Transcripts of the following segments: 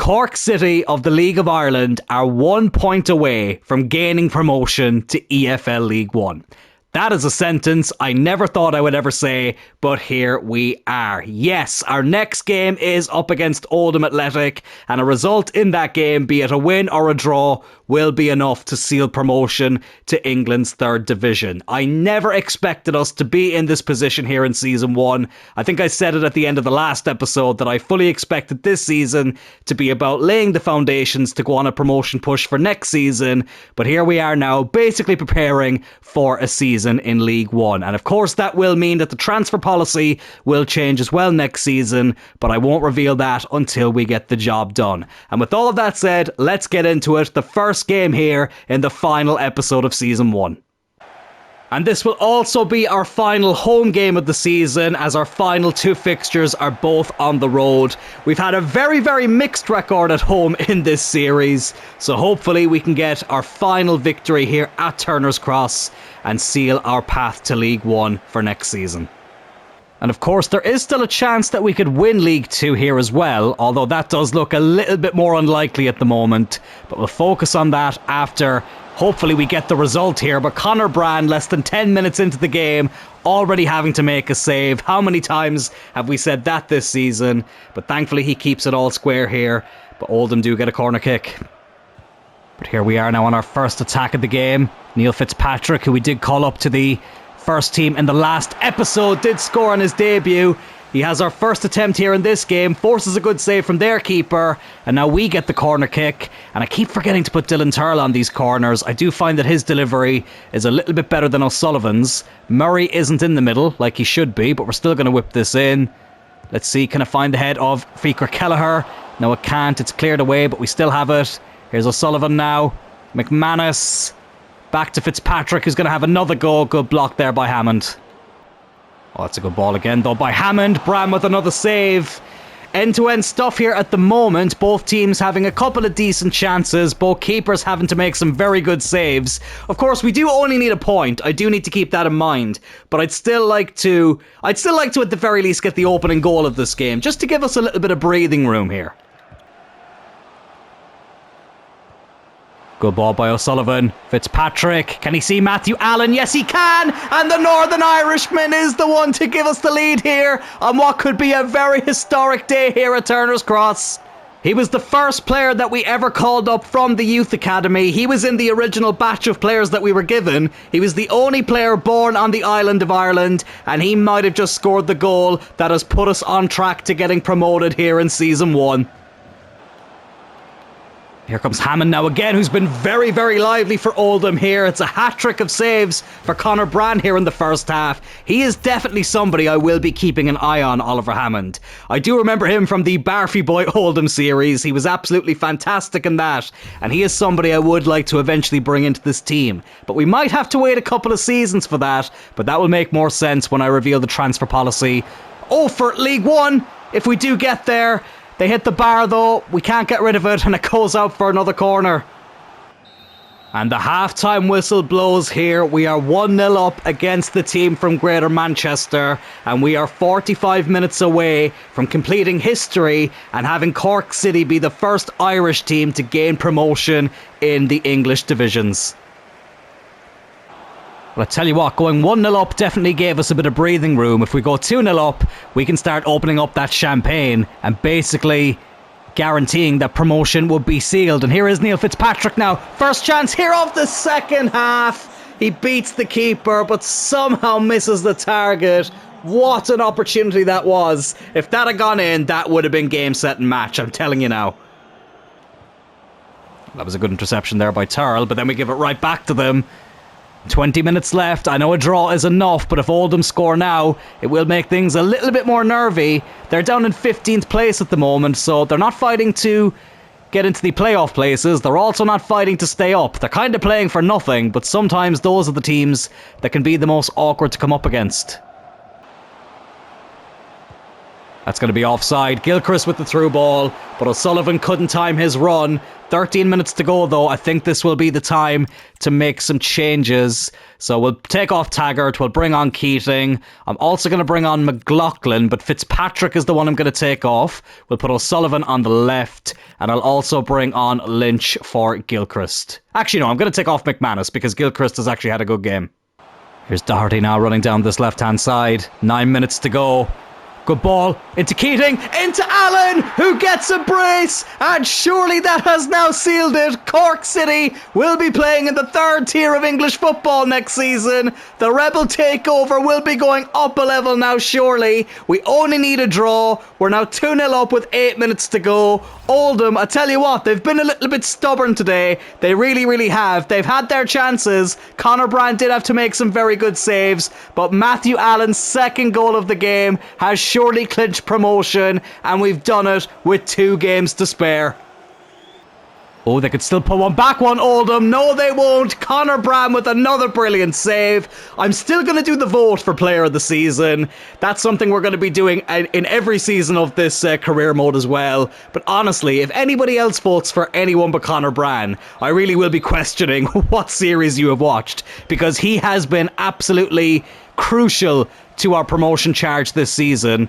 Cork City of the League of Ireland are 1 point away from gaining promotion to EFL League One. That is a sentence I never thought I would ever say, but here we are. Yes, our next game is up against Oldham Athletic, and a result in that game, be it a win or a draw, will be enough to seal promotion to England's third division. I never expected us to be in this position here in Season 1. I think I said it at the end of the last episode that I fully expected this season to be about laying the foundations to go on a promotion push for next season, but here we are now, basically preparing for a season in League One. And of course that will mean that the transfer policy will change as well next season, but I won't reveal that until we get the job done. And with all of that said, let's get into it. The first game here in the final episode of Season 1. And this will also be our final home game of the season, as our final two fixtures are both on the road. We've had a very, very mixed record at home in this series, so hopefully we can get our final victory here at Turner's Cross and seal our path to League One for next season. And of course, there is still a chance that we could win League 2 here as well, although that does look a little bit more unlikely at the moment. But we'll focus on that after, hopefully, we get the result here. But Conor Brand, less than 10 minutes into the game, already having to make a save. How many times have we said that this season? But thankfully, he keeps it all square here. But Oldham do get a corner kick. But here we are now on our first attack of the game. Neil Fitzpatrick, who we did call up to the first team in the last episode, did score on his debut. He has our first attempt here in this game, forces a good save from their keeper, and now we get the corner kick. And I keep forgetting to put Dylan Turl on these corners. I do find that his delivery is a little bit better than O'Sullivan's. Murray isn't in the middle like he should be, but we're still going to whip this in. Let's see, can I find the head of Fikar Kelleher? No, it can't. It's cleared away, but we still have it. Here's O'Sullivan now. McManus. Back to Fitzpatrick, who's going to have another goal. Good block there by Hammond. Oh, that's a good ball again, though, by Hammond. Bram with another save. End-to-end stuff here at the moment. Both teams having a couple of decent chances. Both keepers having to make some very good saves. Of course, we do only need a point. I do need to keep that in mind. But I'd still like to at the very least get the opening goal of this game, just to give us a little bit of breathing room here. Good ball by O'Sullivan. Fitzpatrick. Can he see Matthew Allen? Yes, he can. And the Northern Irishman is the one to give us the lead here on what could be a very historic day here at Turner's Cross. He was the first player that we ever called up from the youth academy. He was in the original batch of players that we were given. He was the only player born on the island of Ireland, and he might have just scored the goal that has put us on track to getting promoted here in Season 1. Here comes Hammond now again, who's been very, very lively for Oldham here. It's a hat-trick of saves for Conor Brand here in the first half. He is definitely somebody I will be keeping an eye on, Oliver Hammond. I do remember him from the Barfy Boy Oldham series. He was absolutely fantastic in that, and he is somebody I would like to eventually bring into this team. But we might have to wait a couple of seasons for that, but that will make more sense when I reveal the transfer policy. Oh, for League One, if we do get there. They hit the bar though, we can't get rid of it, and it goes out for another corner. And the half-time whistle blows here. We are 1-0 up against the team from Greater Manchester, and we are 45 minutes away from completing history and having Cork City be the first Irish team to gain promotion in the English divisions. Well, I tell you what, going 1-0 up definitely gave us a bit of breathing room. If we go 2-0 up, we can start opening up that champagne and basically guaranteeing that promotion would be sealed. And here is Neil Fitzpatrick now. First chance here of the second half. He beats the keeper, but somehow misses the target. What an opportunity that was. If that had gone in, that would have been game, set and match, I'm telling you now. That was a good interception there by Turl, but then we give it right back to them. 20 minutes left. I know a draw is enough, but if Oldham score now, it will make things a little bit more nervy. They're down in 15th place at the moment, so they're not fighting to get into the playoff places. They're also not fighting to stay up. They're kind of playing for nothing, but sometimes those are the teams that can be the most awkward to come up against. That's going to be offside. Gilchrist with the through ball, but O'Sullivan couldn't time his run. 13 minutes to go though. I think this will be the time to make some changes. So we'll take off Taggart, we'll bring on Keating. I'm also going to bring on McLaughlin, but Fitzpatrick is the one I'm going to take off. We'll put O'Sullivan on the left, and I'll also bring on Lynch for Gilchrist. Actually no, I'm going to take off McManus because Gilchrist has actually had a good game. Here's Doherty now running down this left-hand side. 9 minutes to go. Good ball into Keating, into Allen, who gets a brace, and surely that has now sealed it. Cork City will be playing in the third tier of English football next season. The Rebel takeover will be going up a level now, surely. We only need a draw. We're now 2-0 up with 8 minutes to go. Oldham, I tell you what, they've been a little bit stubborn today. They really, really have. They've had their chances. Conor Brandt did have to make some very good saves, but Matthew Allen's second goal of the game has surely clinched promotion, and we've done it with 2 games to spare. Oh, they could still put one back, Oldham. No, they won't. Conor Brandt with another brilliant save. I'm still going to do the vote for player of the season. That's something we're going to be doing in every season of this career mode as well. But honestly, if anybody else votes for anyone but Conor Brandt, I really will be questioning what series you have watched, because he has been absolutely crucial to our promotion charge this season.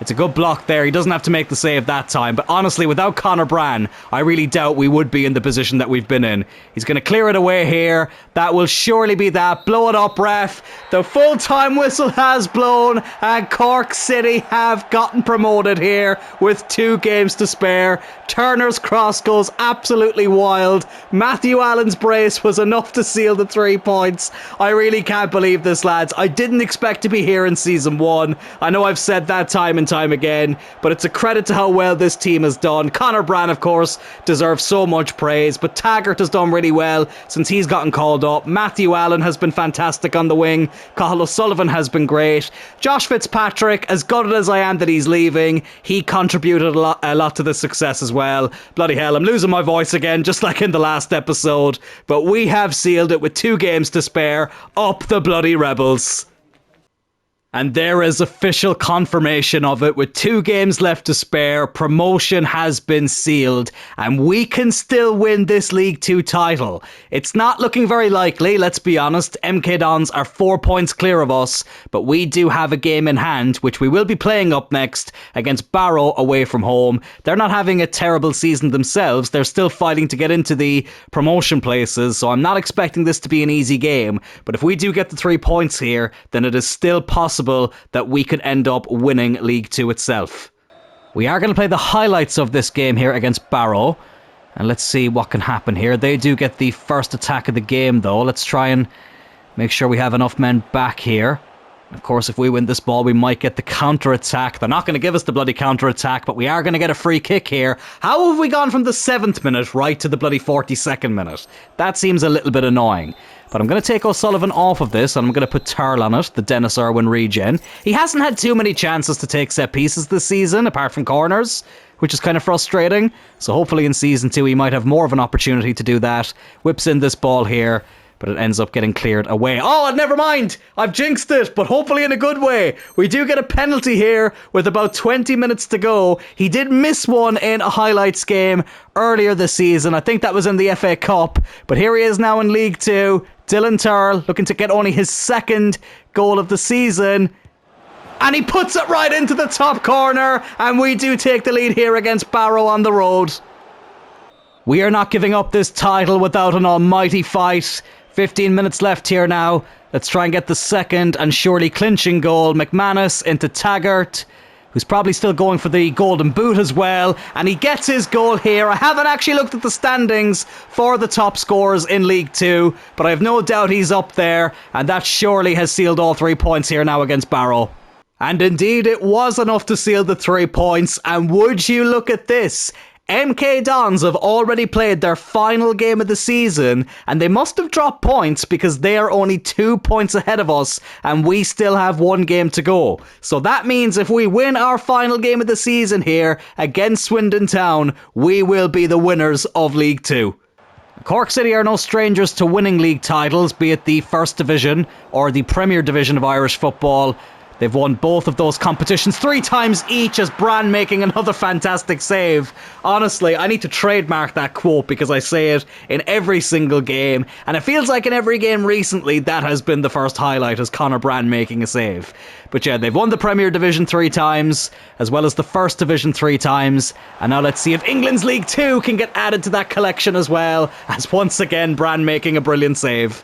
It's a good block there. He doesn't have to make the save that time. But honestly, without Conor Brandt, I really doubt we would be in the position that we've been in. He's going to clear it away here. That will surely be that. Blow it up, ref. The full-time whistle has blown, and Cork City have gotten promoted here with 2 games to spare. Turner's cross goes absolutely wild. Matthew Allen's brace was enough to seal the 3 points. I really can't believe this, lads. I didn't expect to be here in Season 1. I know I've said that time and time again, but it's a credit to how well this team has done. Conor Brandt, of course, deserves so much praise, but Taggart has done really well since he's gotten called up. Matthew Allen has been fantastic on the wing. Cathal O'Sullivan has been great. Josh Fitzpatrick, as gutted as I am that he's leaving, he contributed a lot to the success as well. Bloody hell, I'm losing my voice again, just like in the last episode, but we have sealed it with 2 games to spare. Up the bloody Rebels. And there is official confirmation of it. With 2 games left to spare, promotion has been sealed, and we can still win this League 2 title. It's not looking very likely, let's be honest. MK Dons are 4 points clear of us, but we do have a game in hand, which we will be playing up next against Barrow away from home. They're not having a terrible season themselves. They're still fighting to get into the promotion places, so I'm not expecting this to be an easy game. But if we do get the 3 points here, then it is still possible that we could end up winning League 2 itself. We are going to play the highlights of this game here against Barrow, and let's see what can happen here. They do get the first attack of the game though. Let's try and make sure we have enough men back here. Of course, if we win this ball, we might get the counter-attack. They're not going to give us the bloody counter-attack, but we are going to get a free kick here. How have we gone from the 7th minute right to the bloody 42nd minute? That seems a little bit annoying. But I'm going to take O'Sullivan off of this, and I'm going to put Turl on it, the Dennis Irwin regen. He hasn't had too many chances to take set pieces this season, apart from corners, which is kind of frustrating. So hopefully in Season 2 he might have more of an opportunity to do that. Whips in this ball here, but it ends up getting cleared away. Oh, never mind! I've jinxed it, but hopefully in a good way. We do get a penalty here with about 20 minutes to go. He did miss one in a highlights game earlier this season. I think that was in the FA Cup, but here he is now in League 2. Dylan Turl looking to get only his 2nd goal of the season. And he puts it right into the top corner, and we do take the lead here against Barrow on the road. We are not giving up this title without an almighty fight. 15 minutes left here now. Let's try and get the second and surely clinching goal. McManus into Taggart, who's probably still going for the golden boot as well. And he gets his goal here. I haven't actually looked at the standings for the top scorers in League 2, but I have no doubt he's up there. And that surely has sealed all 3 points here now against Barrow. And indeed, it was enough to seal the 3 points. And would you look at this? MK Dons have already played their final game of the season, and they must have dropped points because they are only 2 points ahead of us, and we still have 1 game to go. So that means if we win our final game of the season here against Swindon Town, we will be the winners of League 2. Cork City are no strangers to winning league titles, be it the First Division or the Premier Division of Irish football. They've won both of those competitions 3 times each, as Bran making another fantastic save. Honestly, I need to trademark that quote because I say it in every single game, and it feels like in every game recently that has been the first highlight, as Conor Bran making a save. But yeah, they've won the Premier Division 3 times, as well as the First Division 3 times, and now let's see if England's League 2 can get added to that collection as well, as once again Bran making a brilliant save.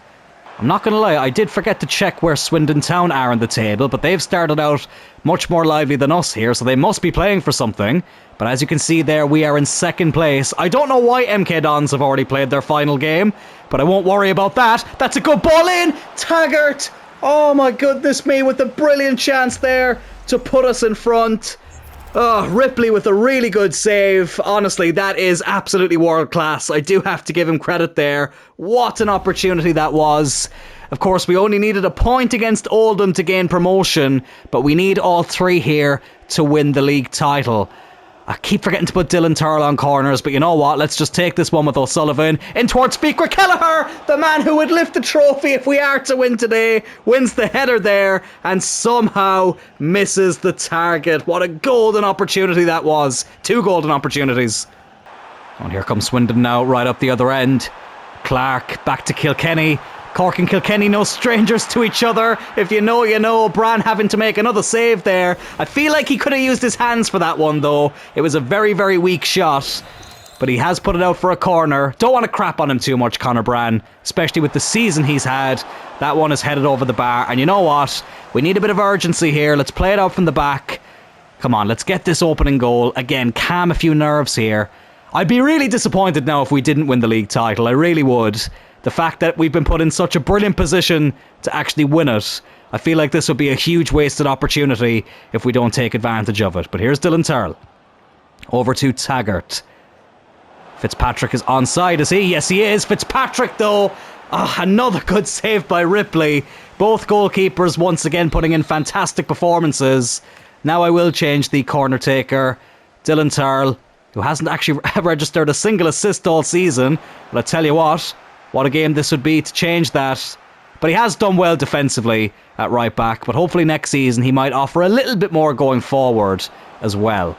I'm not going to lie, I did forget to check where Swindon Town are on the table, but they've started out much more lively than us here, so they must be playing for something. But as you can see there, we are in second place. I don't know why MK Dons have already played their final game, but I won't worry about that. That's a good ball in! Taggart! Oh my goodness me, with a brilliant chance there to put us in front. Oh, Ripley with a really good save. Honestly, that is absolutely world class. I do have to give him credit there. What an opportunity that was. Of course, we only needed a point against Oldham to gain promotion, but we need all 3 here to win the league title. I keep forgetting to put Dylan Turl on corners, but you know what? Let's just take this one with O'Sullivan. In towards Speaker Kelleher, the man who would lift the trophy if we are to win today. Wins the header there and somehow misses the target. What a golden opportunity that was. 2 golden opportunities. And here comes Swindon now, right up the other end. Clark back to Kilkenny. Cork and Kilkenny no strangers to each other. If you know, you know. Bran having to make another save there. I feel like he could have used his hands for that one though. It was a very, very weak shot. But he has put it out for a corner. Don't want to crap on him too much, Conor Bran. Especially with the season he's had. That one is headed over the bar. And you know what? We need a bit of urgency here. Let's play it out from the back. Come on, let's get this opening goal. Again, calm a few nerves here. I'd be really disappointed now if we didn't win the league title. I really would. The fact that we've been put in such a brilliant position to actually win it, I feel like this would be a huge wasted opportunity if we don't take advantage of it. But here's Dylan Turl. Over to Taggart. Fitzpatrick is onside, is he? Yes, he is. Fitzpatrick, though. Oh, another good save by Ripley. Both goalkeepers once again putting in fantastic performances. Now I will change the corner taker. Dylan Turl, who hasn't actually registered a single assist all season. But I tell you what a game this would be to change that. But he has done well defensively at right back. But hopefully next season he might offer a little bit more going forward as well.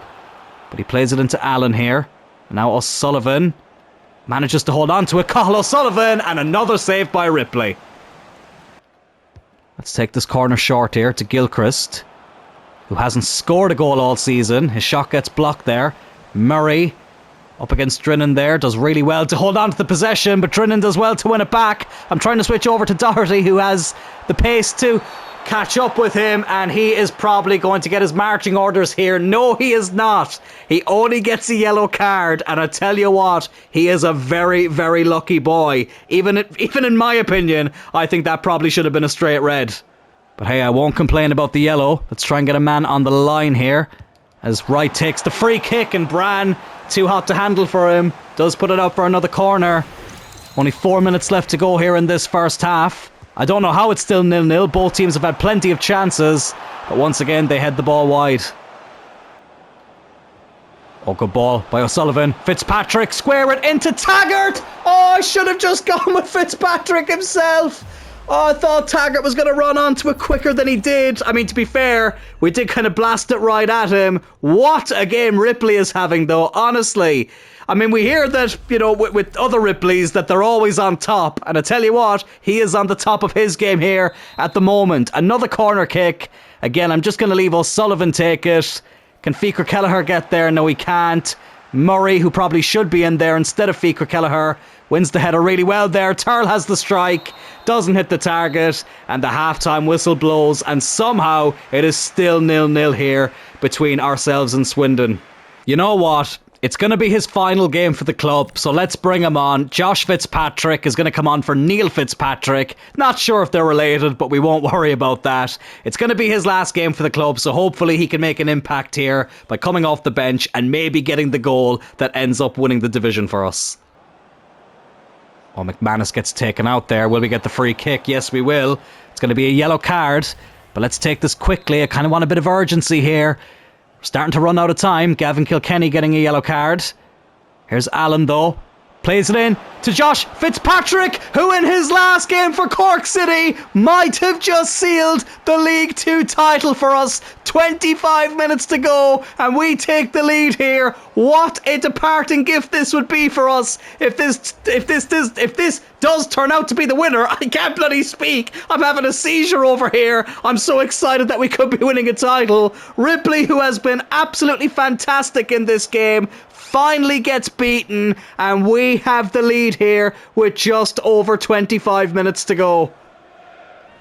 But he plays it into Allen here. And now O'Sullivan manages to hold on to it. Cathal O'Sullivan, and another save by Ripley. Let's take this corner short here to Gilchrist, who hasn't scored a goal all season. His shot gets blocked there. Murray up against Drinnan there, does really well to hold on to the possession, but Drinnan does well to win it back. I'm trying to switch over to Doherty, who has the pace to catch up with him, and he is probably going to get his marching orders here. No, he is not. He only gets a yellow card, and I tell you what, he is a very, very lucky boy. Even in my opinion, I think that probably should have been a straight red. But hey, I won't complain about the yellow. Let's try and get a man on the line here, as Wright takes the free kick, and Bran, too hot to handle for him, does put it out for another corner. Only 4 minutes left to go here in this first half. I don't know how it's still 0-0. Both teams have had plenty of chances, but once again they head the ball wide. Oh, good ball by O'Sullivan. Fitzpatrick, square it into Taggart. Oh, I should have just gone with Fitzpatrick himself. Oh, I thought Taggart was going to run onto it quicker than he did. I mean, to be fair, we did kind of blast it right at him. What a game Ripley is having, though, honestly. I mean, we hear that, you know, with other Ripleys, that they're always on top. And I tell you what, he is on the top of his game here at the moment. Another corner kick. Again, I'm just going to leave O'Sullivan take it. Can Fikr Kelleher get there? No, he can't. Murray, who probably should be in there instead of Fikr Kelleher, wins the header really well there. Turl has the strike, doesn't hit the target, and the halftime whistle blows, and somehow it is still 0-0 here between ourselves and Swindon. You know what? It's going to be his final game for the club, so let's bring him on. Josh Fitzpatrick is going to come on for Neil Fitzpatrick. Not sure if they're related, but we won't worry about that. It's going to be his last game for the club, so hopefully he can make an impact here by coming off the bench and maybe getting the goal that ends up winning the division for us. Oh, McManus gets taken out there. Will we get the free kick? Yes, we will. It's going to be a yellow card, but let's take this quickly. I kind of want a bit of urgency here. Starting to run out of time. Gavin Kilkenny getting a yellow card. Here's Allen though. Plays it in to Josh Fitzpatrick, who in his last game for Cork City might have just sealed the League Two title for us. 25 minutes to go and we take the lead here. What a departing gift this would be for us if this does turn out to be the winner. I can't bloody speak. I'm having a seizure over here. I'm so excited that we could be winning a title. Ripley, who has been absolutely fantastic in this game, finally gets beaten and we have the lead here with just over 25 minutes to go.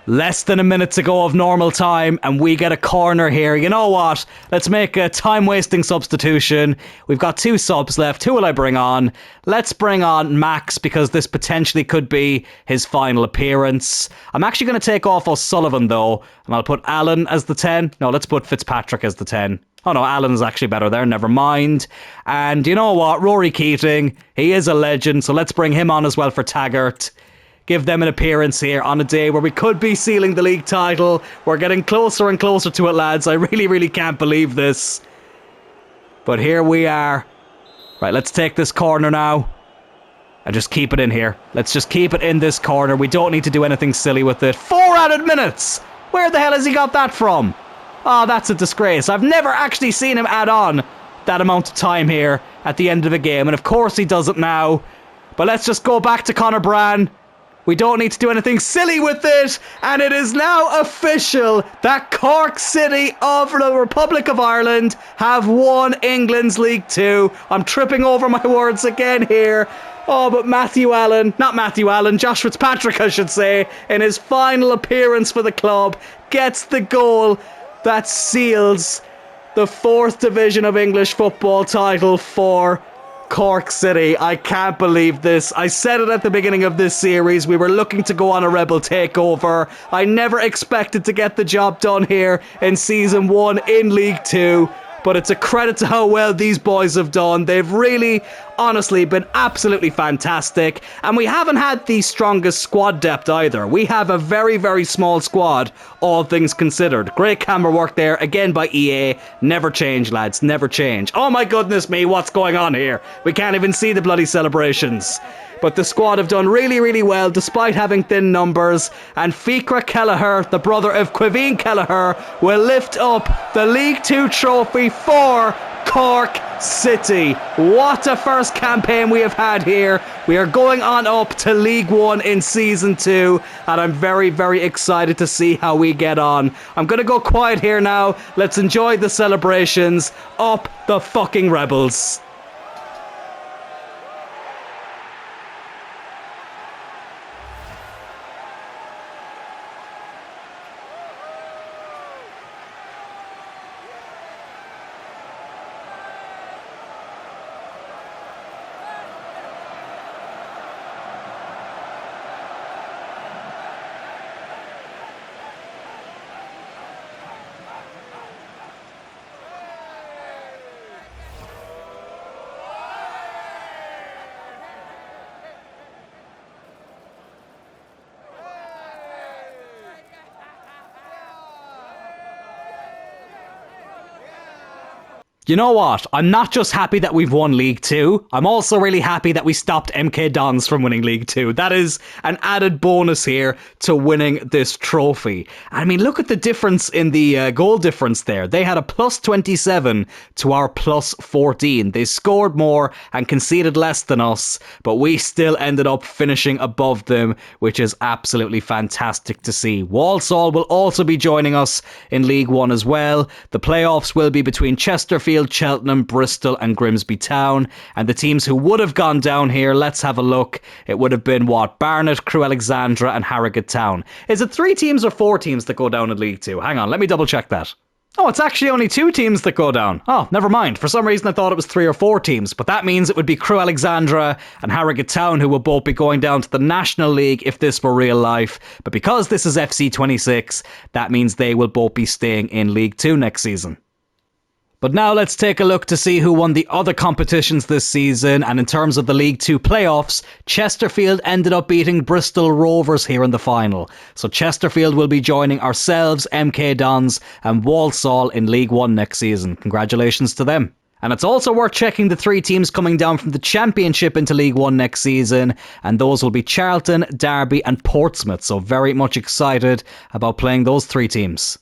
Less than a minute to go of normal time and we get a corner here. You know what? Let's make a time-wasting substitution. We've got 2 subs left. Who will I bring on? Let's bring on Max because this potentially could be his final appearance. I'm actually going to take off O'Sullivan though and I'll put Allen as the 10. No, let's put Fitzpatrick as the 10. Oh no, Allen's actually better there, never mind. And you know what? Rory Keating, he is a legend, so let's bring him on as well for Taggart. Give them an appearance here on a day where we could be sealing the league title. We're getting closer and closer to it, lads. I really can't believe this. But here we are. Right, let's take this corner now. And just keep it in here. Let's just keep it in this corner. We don't need to do anything silly with it. 4 added minutes! Where the hell has he got that from? Oh, that's a disgrace. I've never actually seen him add on that amount of time here at the end of a game. And of course he does it now. But let's just go back to Conor Bryan. We don't need to do anything silly with it. And it is now official that Cork City of the Republic of Ireland have won England's League Two. I'm tripping over my words again here. Oh, but Josh Fitzpatrick, I should say, in his final appearance for the club, gets the goal that seals the 4th Division of English football title for Cork City. I can't believe this. I said it at the beginning of this series. We were looking to go on a rebel takeover. I never expected to get the job done here in Season 1 in League 2. But it's a credit to how well these boys have done. They've really, honestly, been absolutely fantastic. And we haven't had the strongest squad depth either. We have a very small squad, all things considered. Great camera work there, again by EA. Never change, lads, never change. Oh my goodness me, what's going on here? We can't even see the bloody celebrations. But the squad have done really well despite having thin numbers. And Fikra Kelleher, the brother of Quiveen Kelleher, will lift up the League Two trophy for Cork City. What a first campaign we have had here. We are going on up to League One in Season 2. And I'm very excited to see how we get on. I'm going to go quiet here now. Let's enjoy the celebrations. Up the fucking Rebels. You know what? I'm not just happy that we've won League 2, I'm also really happy that we stopped MK Dons from winning League 2. That is an added bonus here to winning this trophy. I mean, look at the difference in the goal difference there. They had a plus 27 to our plus 14. They scored more and conceded less than us, but we still ended up finishing above them, which is absolutely fantastic to see. Walsall will also be joining us in League 1 as well. The playoffs will be between Chesterfield, Cheltenham, Bristol and Grimsby Town. And the teams who would have gone down here, let's have a look. It would have been what? Barnet, Crewe Alexandra and Harrogate Town. Is it 3 teams or 4 teams that go down in League 2? Hang on, let me double check that. Oh, it's actually only 2 teams that go down. Oh, never mind. For some reason I thought it was 3 or 4 teams, but that means it would be Crewe Alexandra and Harrogate Town who will both be going down to the National League if this were real life. But because this is FC26, that means they will both be staying in League 2 next season. But now let's take a look to see who won the other competitions this season. And in terms of the League 2 playoffs, Chesterfield ended up beating Bristol Rovers here in the final. So Chesterfield will be joining ourselves, MK Dons and Walsall in League 1 next season. Congratulations to them. And it's also worth checking the 3 teams coming down from the Championship into League One next season, and those will be Charlton, Derby and Portsmouth, so very much excited about playing those 3 teams.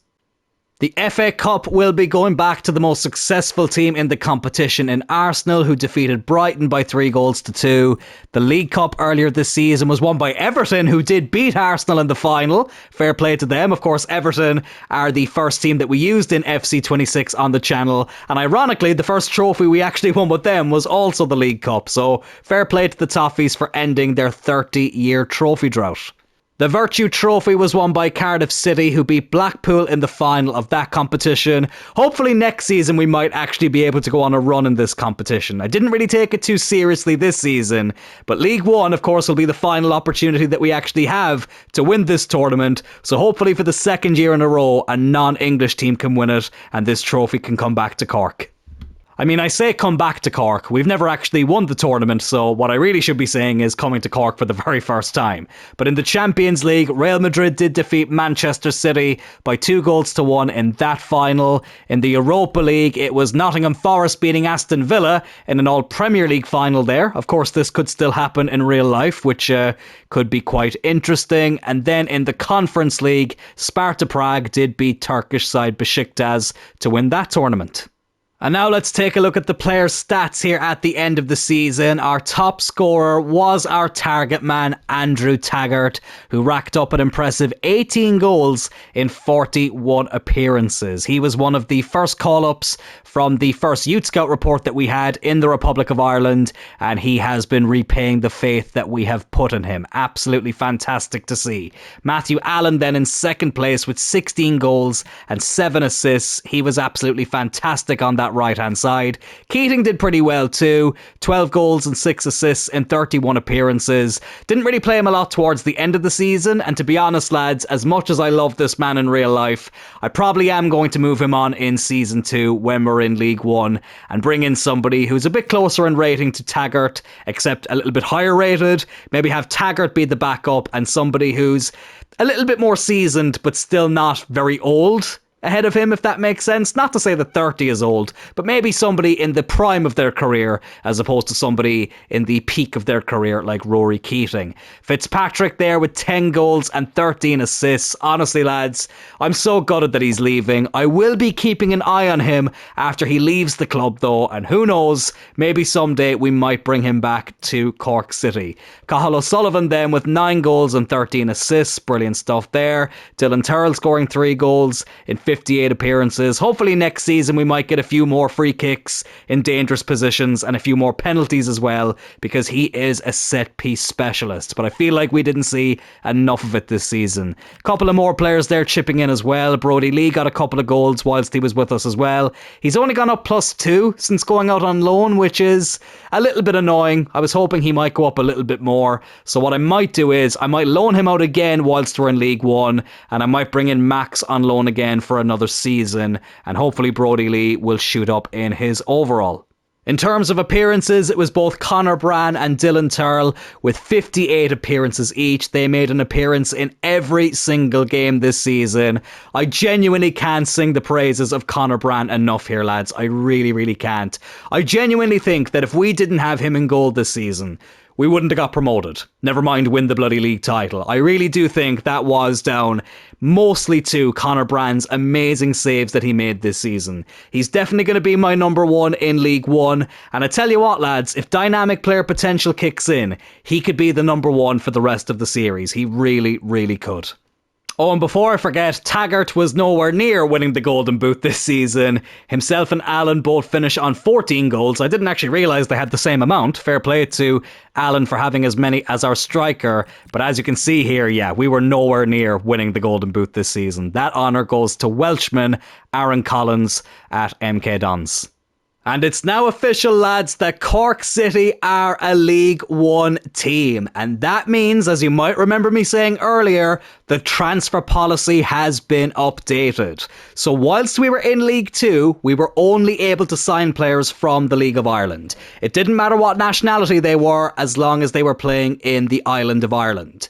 The FA Cup will be going back to the most successful team in the competition in Arsenal, who defeated Brighton by 3-2. The League Cup earlier this season was won by Everton, who did beat Arsenal in the final. Fair play to them. Of course, Everton are the first team that we used in FC26 on the channel, and ironically, the first trophy we actually won with them was also the League Cup, so fair play to the Toffees for ending their 30-year trophy drought. The Virtue Trophy was won by Cardiff City, who beat Blackpool in the final of that competition. Hopefully next season we might actually be able to go on a run in this competition. I didn't really take it too seriously this season, but League One, of course, will be the final opportunity that we actually have to win this tournament. So hopefully for the second year in a row, a non-English team can win it, and this trophy can come back to Cork. I mean, I say come back to Cork. We've never actually won the tournament, so what I really should be saying is coming to Cork for the very first time. But in the Champions League, Real Madrid did defeat Manchester City by 2-1 in that final. In the Europa League, it was Nottingham Forest beating Aston Villa in an all-Premier League final there. Of course, this could still happen in real life, which could be quite interesting. And then in the Conference League, Sparta Prague did beat Turkish side Besiktas to win that tournament. And now let's take a look at the players' stats here at the end of the season. Our top scorer was our target man, Andrew Taggart, who racked up an impressive 18 goals in 41 appearances. He was one of the first call-ups from the first Youth Scout report that we had in the Republic of Ireland, and he has been repaying the faith that we have put in him. Absolutely fantastic to see. Matthew Allen then in second place with 16 goals and 7 assists. He was absolutely fantastic on that right-hand side. Keating did pretty well too. 12 goals and 6 assists in 31 appearances. Didn't really play him a lot towards the end of the season, and to be honest lads, as much as I love this man in real life, I probably am going to move him on in Season 2 when we're in League 1 and bring in somebody who's a bit closer in rating to Taggart, except a little bit higher rated. Maybe have Taggart be the backup and somebody who's a little bit more seasoned but still not very old ahead of him, if that makes sense. Not to say that 30 is old, but maybe somebody in the prime of their career as opposed to somebody in the peak of their career like Rory Keating. Fitzpatrick there with 10 goals and 13 assists. Honestly lads, I'm so gutted that he's leaving. I will be keeping an eye on him after he leaves the club though, and who knows, maybe someday we might bring him back to Cork City. Cathal O'Sullivan then with 9 goals and 13 assists. Brilliant stuff there. Dylan Turrell scoring 3 goals in 58 appearances. Hopefully next season we might get a few more free kicks in dangerous positions and a few more penalties as well, because he is a set piece specialist, but I feel like we didn't see enough of it this season. A couple of more players there chipping in as well. Brodie Lee got a couple of goals whilst he was with us as well. He's only gone up +2 since going out on loan, which is a little bit annoying. I was hoping he might go up a little bit more, so what I might do is I might loan him out again whilst we're in League 1, and I might bring in Max on loan again for another season, and hopefully Brodie Lee will shoot up in his overall. In terms of appearances, it was both Conor Brann and Dylan Turrell with 58 appearances each. They made an appearance in every single game this season. I genuinely can't sing the praises of Conor Brann enough here, lads. I really, really can't. I genuinely think that if we didn't have him in goal this season, we wouldn't have got promoted. Never mind win the bloody league title. I really do think that was down mostly to Conor Brann's amazing saves that he made this season. He's definitely going to be my number 1 in League 1. And I tell you what, lads, if dynamic player potential kicks in, he could be the number 1 for the rest of the series. He really, really could. Oh, and before I forget, Taggart was nowhere near winning the Golden Boot this season. Himself and Allen both finish on 14 goals. I didn't actually realise they had the same amount. Fair play to Allen for having as many as our striker. But as you can see here, yeah, we were nowhere near winning the Golden Boot this season. That honour goes to Welshman Aaron Collins at MK Dons. And it's now official, lads, that Cork City are a League 1 team. And that means, as you might remember me saying earlier, the transfer policy has been updated. So whilst we were in League 2, we were only able to sign players from the League of Ireland. It didn't matter what nationality they were, as long as they were playing in the island of Ireland.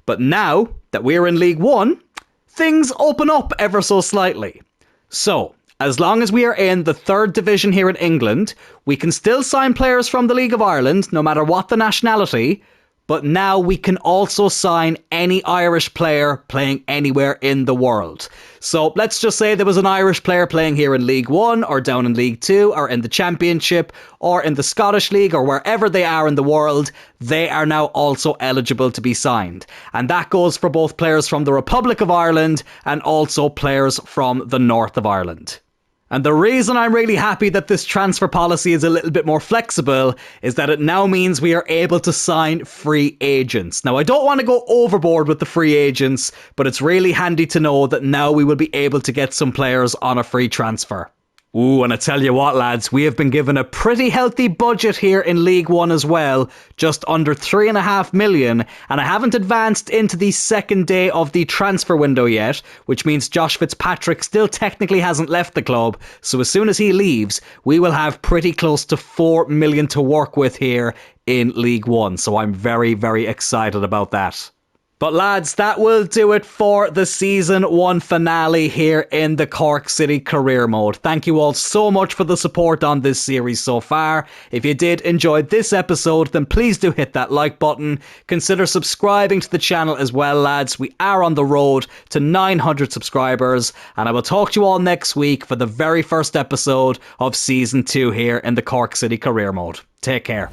But now that we're in League 1, things open up ever so slightly. So, As long as we are in the third division here in England, we can still sign players from the League of Ireland, no matter what the nationality, but now we can also sign any Irish player playing anywhere in the world. So let's just say there was an Irish player playing here in League 1 or down in League 2 or in the Championship or in the Scottish League or wherever they are in the world, they are now also eligible to be signed. And that goes for both players from the Republic of Ireland and also players from the North of Ireland. And the reason I'm really happy that this transfer policy is a little bit more flexible is that it now means we are able to sign free agents. Now, I don't want to go overboard with the free agents, but it's really handy to know that now we will be able to get some players on a free transfer. Ooh, and I tell you what, lads, we have been given a pretty healthy budget here in League One as well, just under 3.5 million, and I haven't advanced into the second day of the transfer window yet, which means Josh Fitzpatrick still technically hasn't left the club, so as soon as he leaves, we will have pretty close to 4 million to work with here in League One, so I'm very, very excited about that. But lads, that will do it for the Season 1 finale here in the Cork City Career Mode. Thank you all so much for the support on this series so far. If you did enjoy this episode, then please do hit that like button. Consider subscribing to the channel as well, lads. We are on the road to 900 subscribers, and I will talk to you all next week for the very first episode of Season 2 here in the Cork City Career Mode. Take care.